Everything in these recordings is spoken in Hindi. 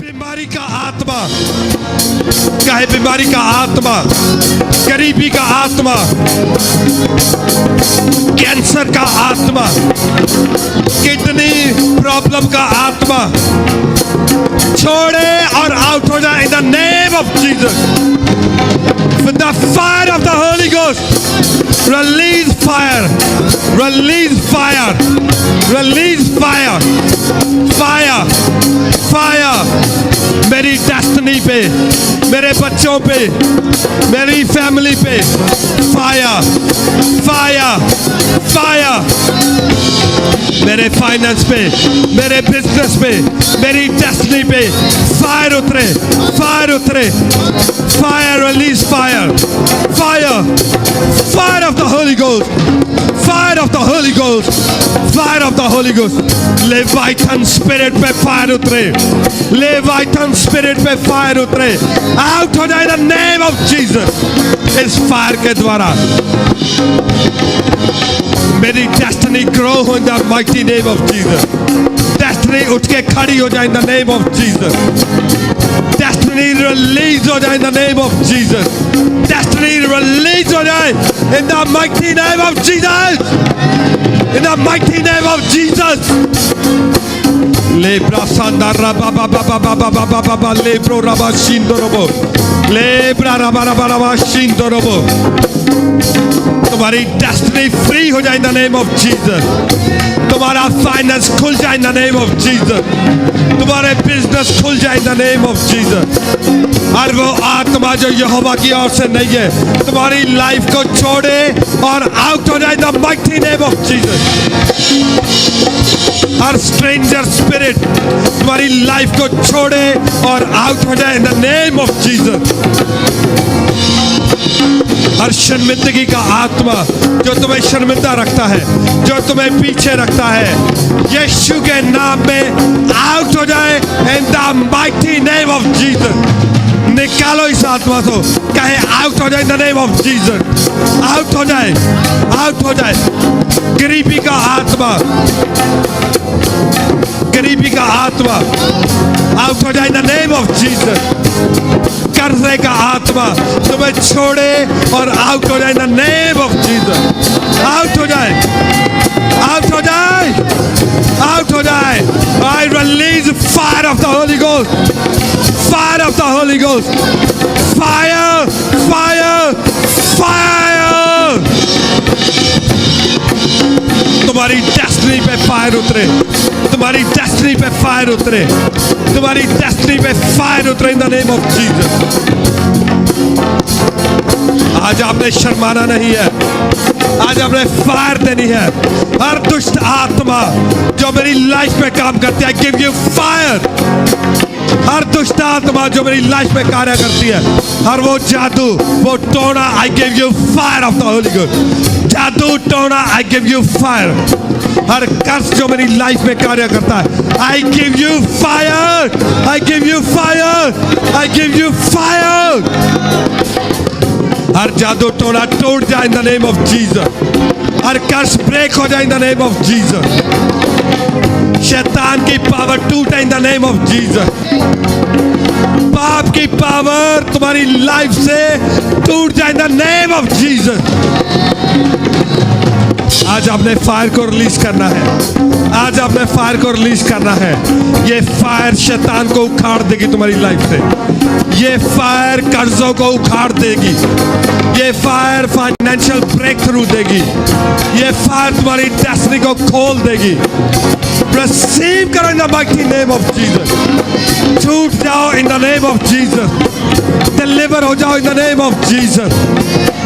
बीमारी का आत्मा, चाहे बीमारी का आत्मा, गरीबी का आत्मा, कैंसर का आत्मा, किडनी प्रॉब्लम का आत्मा छोड़े और आउट हो जाए in the name of Jesus. With the fire of the Holy Ghost, release fire, release fire, release fire, fire, fire मेरी डेस्टिनी पे, मेरे बच्चों पे, मेरी फैमिली पे, फायर, फायर, फायर मेरे फाइनेंस पे, मेरे बिजनेस पे, मेरी डेस्टिनी पे फायर उतरे, फायर उतरे, fire, release fire, fire, fire of the Holy ghost, fire of the Holy ghost, fire of the Holy ghost. Leviathan spirit पे फायर उतरे, लेवाइथन स्पिरिट पे फायर उतरे, आउट हो जाए द नेम ऑफ जीसस। इस फायर के द्वारा मेरी डेस्टिनी ग्रो हो इन the mighty name of Jesus. Destiny उठ के खड़ी हो जाए in the name of Jesus. Destiny release हो जाए in the name of Jesus. Destiny release हो जाए in the mighty name of Jesus. In the mighty name of Jesus. लेब्रा सांदारा बाबा बाबा बाबा बाबा बाबा लेब्रो रबा शिंदोरोबो, लेब्रा रबा रबा रबा शिंदोरोबो। तुम्हारी डेस्टिनी फ्री हो जाए in the name of Jesus. तुम्हारा फाइनेंस खुल जाए in the name of Jesus. तुम्हारे बिजनेस खुल जाए in the name of Jesus. और वो आत्मा जो यहोवा की ओर से नहीं है तुम्हारी लाइफ को छोड़े और आउट हो जाए in the mighty name of Jesus. हर स्ट्रेंजर स्पिरिट तुम्हारी लाइफ को छोड़े और आउट हो जाए in the name of Jesus. हर शर्मिंदगी का आत्मा जो तुम्हें शर्मिंदा रखता है, जो तुम्हें पीछे रखता है, यीशु के नाम में आउट हो जाए in the mighty name of Jesus. निकालो इस आत्मा को, कहे आउट हो जाए in the name of Jesus. Out हो जाए, आउट हो जाए। गरीबी का आत्मा, गरीबी का आत्मा आउट हो जाए in the name of Jesus. कर्जे का आत्मा तुम्हें छोड़े और आउट हो जाए in the name of Jesus. Out हो जाए, आउट हो जाए, आउट हो जाए। I release fire of the Holy ghost, fire of the Holy ghost, fire, fire, fire. तुम्हारी डेस्टिनी पे फायर उतरे, तुम्हारी डेस्टिनी पे फायर उतरे, तुम्हारी डेस्टिनी पे फायर उतरे इन द नेम ऑफ जीसस। आज आपने शर्माना नहीं है, आज आपने फायर देनी है। हर दुष्ट आत्मा जो मेरी लाइफ में काम करती है, गिव यू फायर। हर दुष्ट आत्मा जो मेरी लाइफ में कार्य करती है, हर वो जादू, वो टोना, I give you fire of the Holy Ghost. जादू टोना, आई गिव यू फायर। हर कर्स जो मेरी लाइफ में कार्य करता है, I give you fire, I give you fire, I give you fire. हर जादू टोना टूट जाए in the name of Jesus. हर कर्स ब्रेक हो जाए in the name of Jesus. शैतान की पावर टूटे in the name of Jesus. पाप की पावर तुम्हारी लाइफ से टूट जाए in the name of Jesus. आज आपने फायर को रिलीज करना है, आज आपने फायर को रिलीज करना है। ये फायर शैतान को उखाड़ देगी तुम्हारी लाइफ से, ये फायर कर्जों को उखाड़ देगी, ये फायर फाइनेंशियल ब्रेक थ्रू देगी, ये फायर तुम्हारी डेस्टिनी को खोल देगी। रिसीव करो इन the mighty name of Jesus. छूट जाओ इन the name of Jesus. Deliver हो जाओ इन द नेम ऑफ जीसस।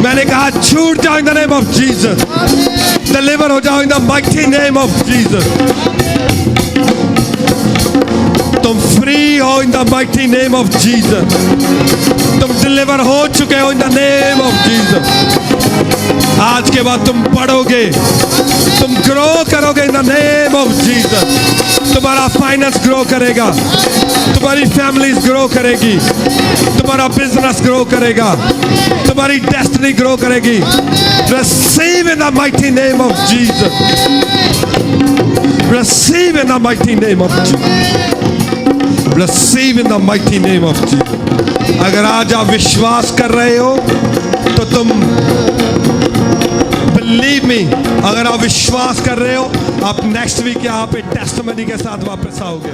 मैंने कहा छूट जाओ इन the name of Jesus. Deliver हो जाओ इन the mighty name of Jesus. तुम फ्री हो इन the mighty name of Jesus. तुम डिलीवर हो चुके हो इन द नेम ऑफ जीसस। आज के बाद तुम पढ़ोगे, तुम ग्रो करोगे इन द नेम ऑफ जीसस। तुम्हारा फाइनेंस ग्रो करेगा, तुम्हारी फैमिलीज ग्रो करेगी, तुम्हारा बिजनेस ग्रो करेगा, तुम्हारी डेस्टिनी ग्रो करेगी। Receive in the mighty name of Jesus. Receive in the mighty name of Jesus. Receive in the mighty name of Jesus. अगर आज आप विश्वास कर रहे हो तो तुम believe me, अगर आप विश्वास कर रहे हो आप नेक्स्ट वीक यहाँ पे टेस्टमनी के साथ वापस आओगे.